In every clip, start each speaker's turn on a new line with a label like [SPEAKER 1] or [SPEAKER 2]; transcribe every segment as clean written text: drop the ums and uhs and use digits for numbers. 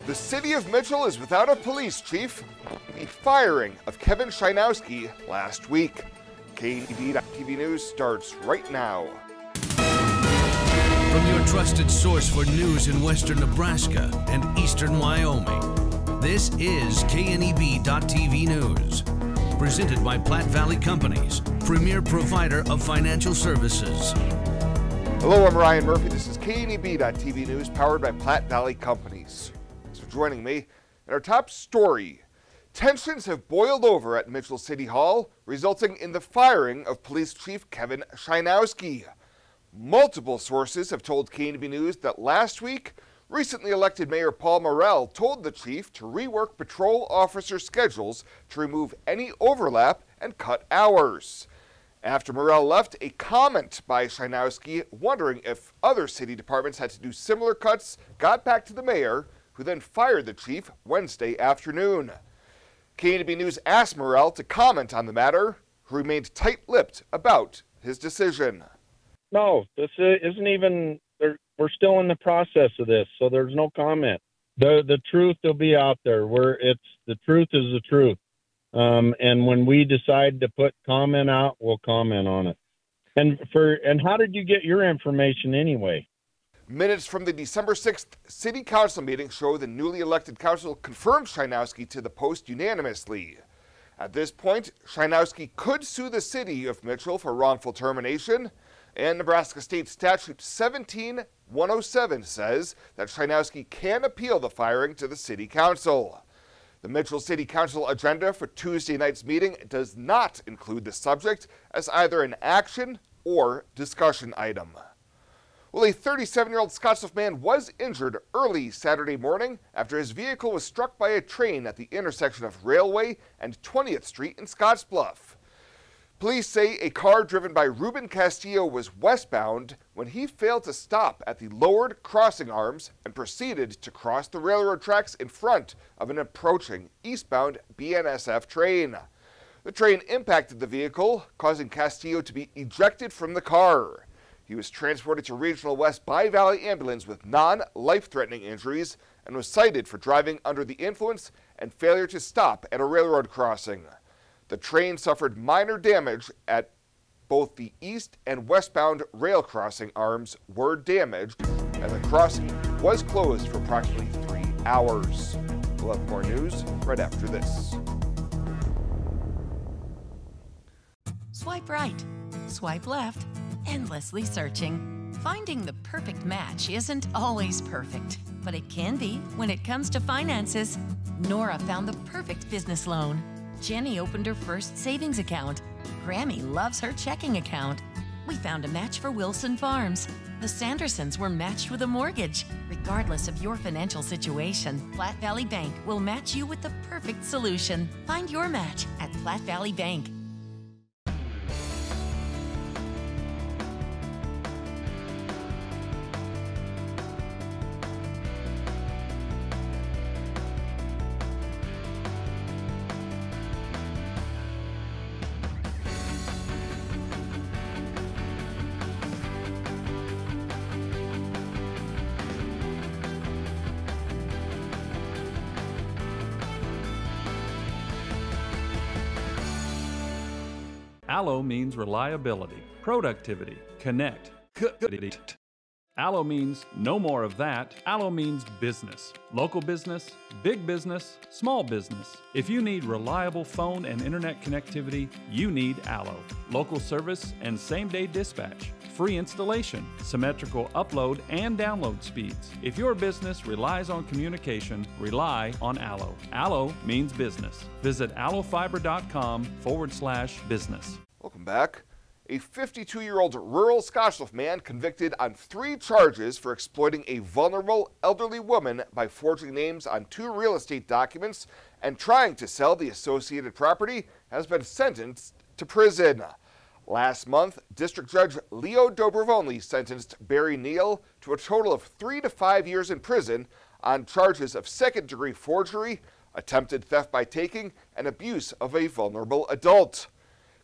[SPEAKER 1] The city of Mitchell is without a police chief. The firing of Kevin Chynowski last week. KNEB.TV News starts right now.
[SPEAKER 2] From your trusted source for news in western Nebraska and eastern Wyoming, this is KNEB.TV News. Presented by Platte Valley Companies, premier provider of financial services.
[SPEAKER 1] Hello, I'm Ryan Murphy. This is KNEB.TV News, powered by Platte Valley Companies. Thanks for joining me. In our top story, tensions have boiled over at Mitchell City Hall, resulting in the firing of Police Chief Kevin Chynowski. Multiple sources have told KNEB News that last week, recently elected Mayor Paul Morrell told the chief to rework patrol officer schedules to remove any overlap and cut hours. After Morrell left, a comment by Chynowski wondering if other city departments had to do similar cuts got back to the mayor, who then fired the chief Wednesday afternoon. KNEB News asked Morrell to comment on the matter, who remained tight-lipped about his decision.
[SPEAKER 3] No, this isn't even, we're still in the process of this, so there's no comment. The truth will be out there. The truth is the truth. And when we decide to put comment out, we'll comment on it. And how did you get your information anyway?
[SPEAKER 1] Minutes from the December 6th City Council meeting show the newly elected council confirmed Chynowski to the post unanimously. At this point, Chynowski could sue the city of Mitchell for wrongful termination, and Nebraska State Statute 17107 says that Chynowski can appeal the firing to the City Council. The Mitchell City Council agenda for Tuesday night's meeting does not include the subject as either an action or discussion item. Well, a 37-year-old Scottsbluff man was injured early Saturday morning after his vehicle was struck by a train at the intersection of Railway and 20th Street in Scottsbluff. Police say a car driven by Ruben Castillo was westbound when he failed to stop at the lowered crossing arms and proceeded to cross the railroad tracks in front of an approaching eastbound BNSF train. The train impacted the vehicle, causing Castillo to be ejected from the car. He was transported to Regional West by Valley Ambulance with non-life-threatening injuries and was cited for driving under the influence and failure to stop at a railroad crossing. The train suffered minor damage at both the east and westbound rail crossing arms were damaged, and the crossing was closed for approximately 3 hours. We'll have more news right after this.
[SPEAKER 4] Swipe right, swipe left, endlessly searching. Finding the perfect match isn't always perfect, but it can be when it comes to finances. Nora found the perfect business loan. Jenny opened her first savings account. Grammy loves her checking account. We found a match for Wilson Farms. The Sandersons were matched with a mortgage. Regardless of your financial situation, Platte Valley Bank will match you with the perfect solution. Find your match at Platte Valley Bank.
[SPEAKER 5] ALLO means reliability, productivity, connect. ALLO means no more of that. ALLO means business. Local business, big business, small business. If you need reliable phone and internet connectivity, you need ALLO. Local service and same-day dispatch. Free installation, symmetrical upload and download speeds. If your business relies on communication, rely on ALLO. ALLO means business. Visit allofiber.com/business.
[SPEAKER 1] Welcome back. A 52-year-old rural Scottsbluff man convicted on 3 charges for exploiting a vulnerable elderly woman by forging names on 2 real estate documents and trying to sell the associated property has been sentenced to prison. Last month, District Judge Leo Dobrovony sentenced Barry Neal to a total of 3 to 5 years in prison on charges of second-degree forgery, attempted theft by taking, and abuse of a vulnerable adult.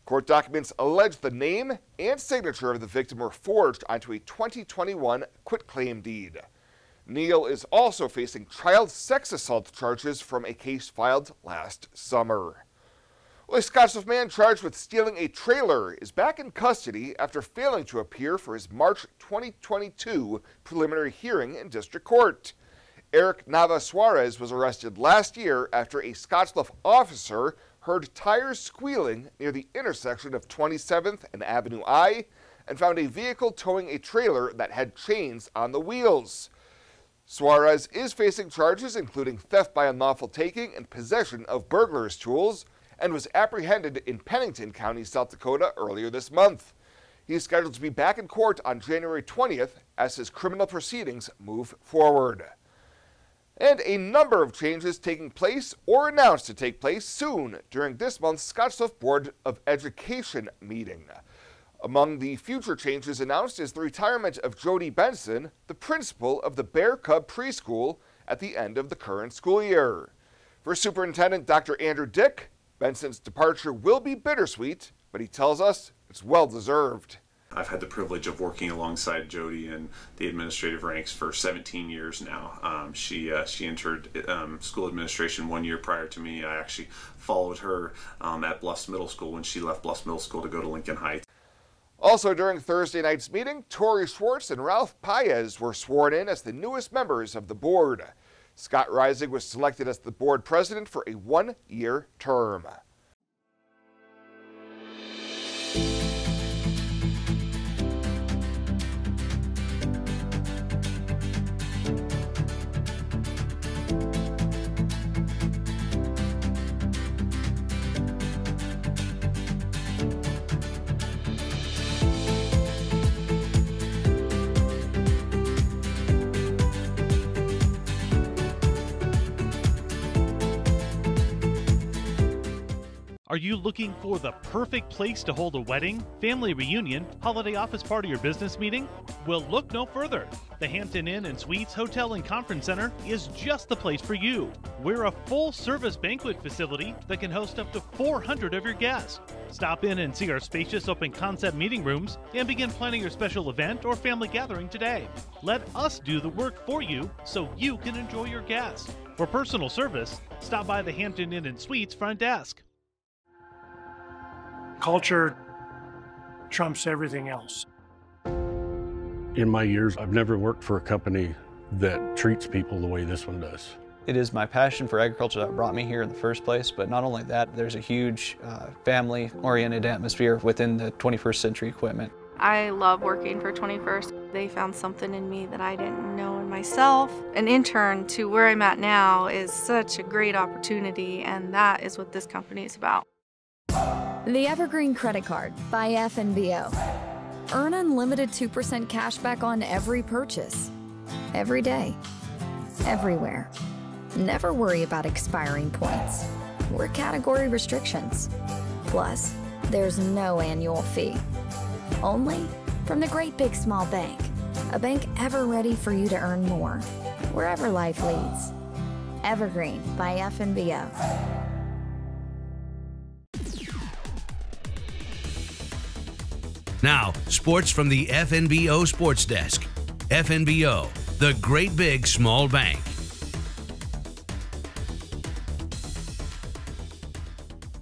[SPEAKER 1] Court documents allege the name and signature of the victim were forged onto a 2021 quitclaim deed. Neal is also facing child sex assault charges from a case filed last summer. Well, a Scottsbluff man charged with stealing a trailer is back in custody after failing to appear for his March 2022 preliminary hearing in district court. Eric Nava Suarez was arrested last year after a Scottsbluff officer heard tires squealing near the intersection of 27th and Avenue I and found a vehicle towing a trailer that had chains on the wheels. Suarez is facing charges including theft by unlawful taking and possession of burglar's tools, and was apprehended in Pennington County, South Dakota earlier this month. He is scheduled to be back in court on January 20th as his criminal proceedings move forward. And a number of changes taking place or announced to take place soon during this month's Scottsbluff Board of Education meeting. Among the future changes announced is the retirement of Jody Benson, the principal of the Bear Cub Preschool, at the end of the current school year. For Superintendent Dr. Andrew Dick, Benson's departure will be bittersweet, but he tells us it's well-deserved.
[SPEAKER 6] I've had the privilege of working alongside Jody in the administrative ranks for 17 years now. She entered school administration 1 year prior to me. I actually followed her at Bluffs Middle School when she left Bluffs Middle School to go to Lincoln Heights.
[SPEAKER 1] Also during Thursday night's meeting, Tori Schwartz and Ralph Paez were sworn in as the newest members of the board. Scott Rising was selected as the board president for a 1-year term.
[SPEAKER 7] Are you looking for the perfect place to hold a wedding, family reunion, holiday office party, or business meeting? Well, look no further. The Hampton Inn and Suites Hotel and Conference Center is just the place for you. We're a full-service banquet facility that can host up to 400 of your guests. Stop in and see our spacious open-concept meeting rooms and begin planning your special event or family gathering today. Let us do the work for you so you can enjoy your guests. For personal service, stop by the Hampton Inn and Suites front desk.
[SPEAKER 8] Culture trumps everything else.
[SPEAKER 9] In my years, I've never worked for a company that treats people the way this one does.
[SPEAKER 10] It is my passion for agriculture that brought me here in the first place, but not only that, there's a huge family-oriented atmosphere within the 21st Century Equipment.
[SPEAKER 11] I love working for 21st. They found something in me that I didn't know in myself. An intern to where I'm at now is such a great opportunity, and that is what this company is about.
[SPEAKER 12] The Evergreen Credit Card by FNBO. Earn unlimited 2% cash back on every purchase. Every day. Everywhere. Never worry about expiring points or category restrictions. Plus, there's no annual fee. Only from the Great Big Small Bank. A bank ever ready for you to earn more, wherever life leads. Evergreen by FNBO.
[SPEAKER 2] Now, sports from the FNBO Sports Desk. FNBO, the Great Big Small Bank.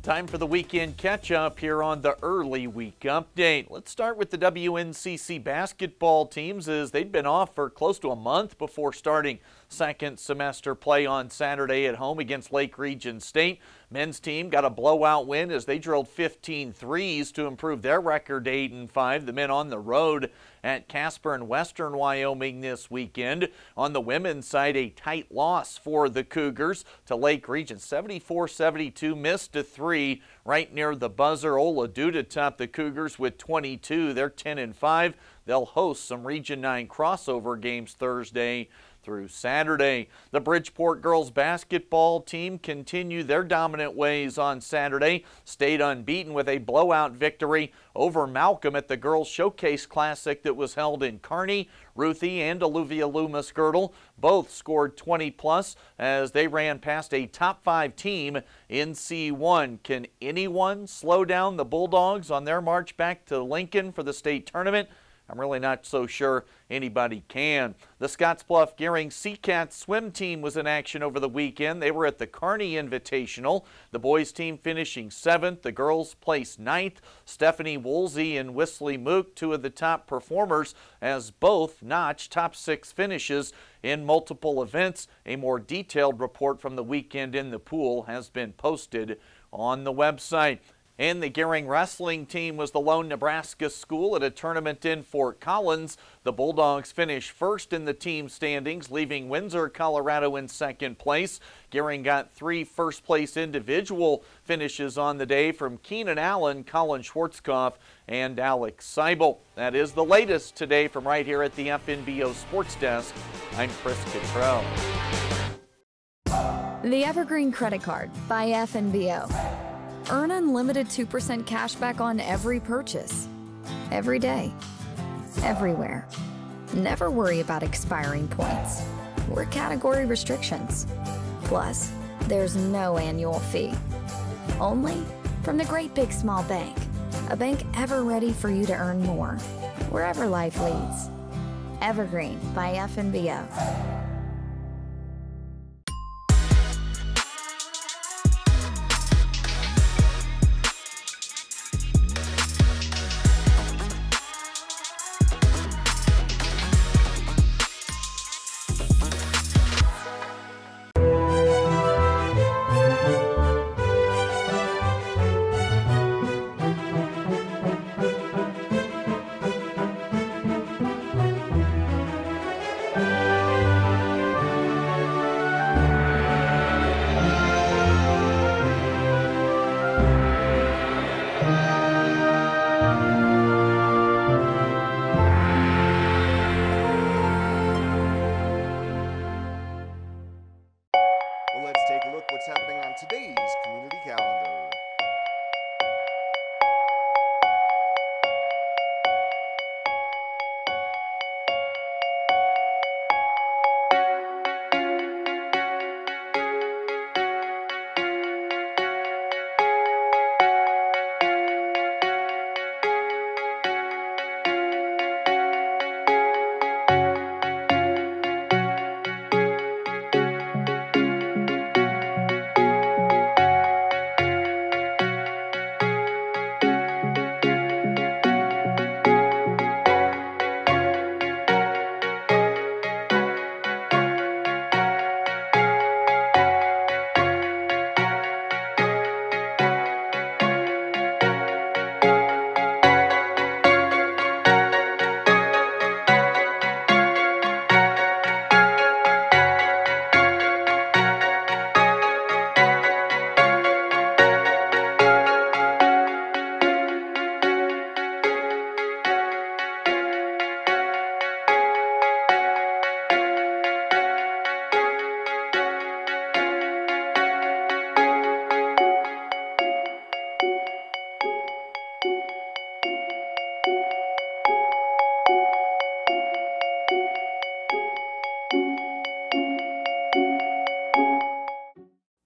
[SPEAKER 13] Time for the weekend catch-up here on the Early Week Update. Let's start with the WNCC basketball teams, as they'd been off for close to a month before starting second semester play on Saturday at home against Lake Region State. Men's team got a blowout win as they drilled 15 threes to improve their record to 8-5. The men on the road at Casper and Western Wyoming this weekend. On the women's side, a tight loss for the Cougars to Lake Region. 74-72, missed a three right near the buzzer. Ola Duda topped the Cougars with 22. They're 10-5. They'll host some Region 9 crossover games Thursday through Saturday. The Bridgeport girls basketball team continued their dominant ways on Saturday. Stayed unbeaten with a blowout victory over Malcolm at the Girls Showcase Classic that was held in Kearney. Ruthie and Olivia Loomis Girdle both scored 20+ as they ran past a top 5 team in C1. Can anyone slow down the Bulldogs on their march back to Lincoln for the state tournament? I'm really not so sure anybody can. The Scottsbluff Gering Seacats swim team was in action over the weekend. They were at the Kearney Invitational. The boys team finishing 7th. The girls placed 9th. Stephanie Woolsey and Whistler Mook, 2 of the top performers, as both notched top 6 finishes in multiple events. A more detailed report from the weekend in the pool has been posted on the website. And the Gering wrestling team was the lone Nebraska school at a tournament in Fort Collins. The Bulldogs finished first in the team standings, leaving Windsor, Colorado in second place. Gering got 3 first-place individual finishes on the day from Keenan Allen, Colin Schwarzkopf, and Alex Seibel. That is the latest today from right here at the FNBO Sports Desk. I'm Chris Cottrell.
[SPEAKER 12] The Evergreen Credit Card by FNBO. Earn unlimited 2% cash back on every purchase. Every day. Everywhere. Never worry about expiring points or category restrictions. Plus, there's no annual fee. Only from the Great Big Small Bank. A bank ever ready for you to earn more, wherever life leads. Evergreen by FNBO.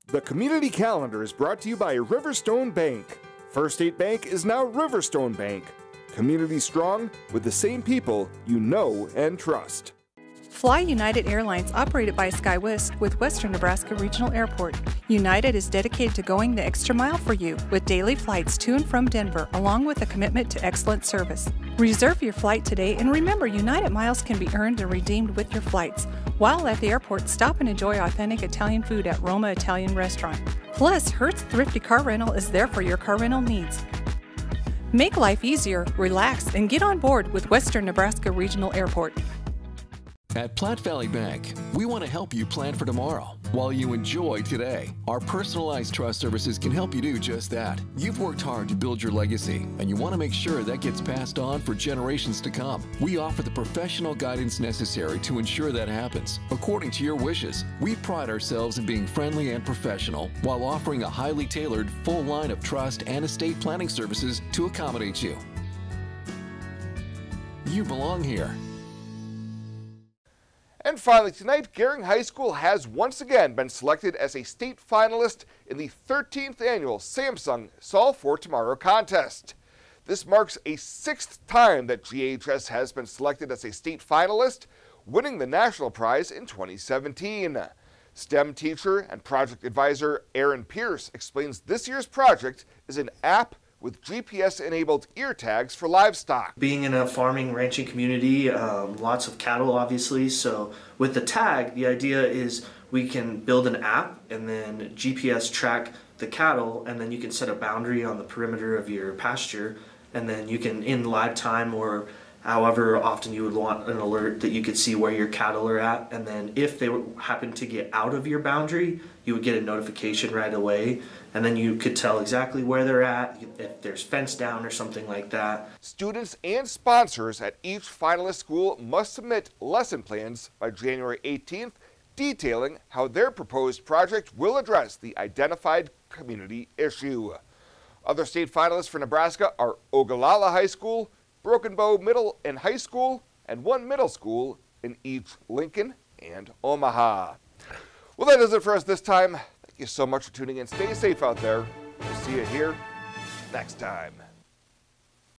[SPEAKER 14] The Community Calendar is brought to you by Riverstone Bank. First State Bank is now Riverstone Bank. Community strong with the same people you know and trust.
[SPEAKER 15] Fly United Airlines, operated by SkyWest with Western Nebraska Regional Airport. United is dedicated to going the extra mile for you with daily flights to and from Denver, along with a commitment to excellent service. Reserve your flight today, and remember, United miles can be earned and redeemed with your flights. While at the airport, stop and enjoy authentic Italian food at Roma Italian Restaurant. Plus, Hertz Thrifty Car Rental is there for your car rental needs. Make life easier, relax, and get on board with Western Nebraska Regional Airport.
[SPEAKER 16] At Platte Valley Bank, we want to help you plan for tomorrow while you enjoy today. Our personalized trust services can help you do just that. You've worked hard to build your legacy, and you want to make sure that gets passed on for generations to come. We offer the professional guidance necessary to ensure that happens, according to your wishes. We pride ourselves in being friendly and professional while offering a highly tailored full line of trust and estate planning services to accommodate you. You belong here.
[SPEAKER 1] And finally tonight, Gering High School has once again been selected as a state finalist in the 13th annual Samsung Solve for Tomorrow contest. This marks a 6th time that GHS has been selected as a state finalist, winning the national prize in 2017. STEM teacher and project advisor Aaron Pierce explains this year's project is an app with GPS-enabled ear tags for livestock.
[SPEAKER 17] Being in a farming, ranching community, lots of cattle obviously, so with the tag, the idea is we can build an app and then GPS track the cattle, and then you can set a boundary on the perimeter of your pasture, and then you can, in live time or however often you would want an alert, that you could see where your cattle are at, and then if they happen to get out of your boundary, you would get a notification right away, and then you could tell exactly where they're at, if there's fence down or something like that.
[SPEAKER 1] Students and sponsors at each finalist school must submit lesson plans by January 18th, detailing how their proposed project will address the identified community issue. Other state finalists for Nebraska are Ogallala High School, Broken Bow Middle and High School, and one middle school in each Lincoln and Omaha. Well, that does it for us this time. Thank you so much for tuning in. Stay safe out there. We'll see you here next time.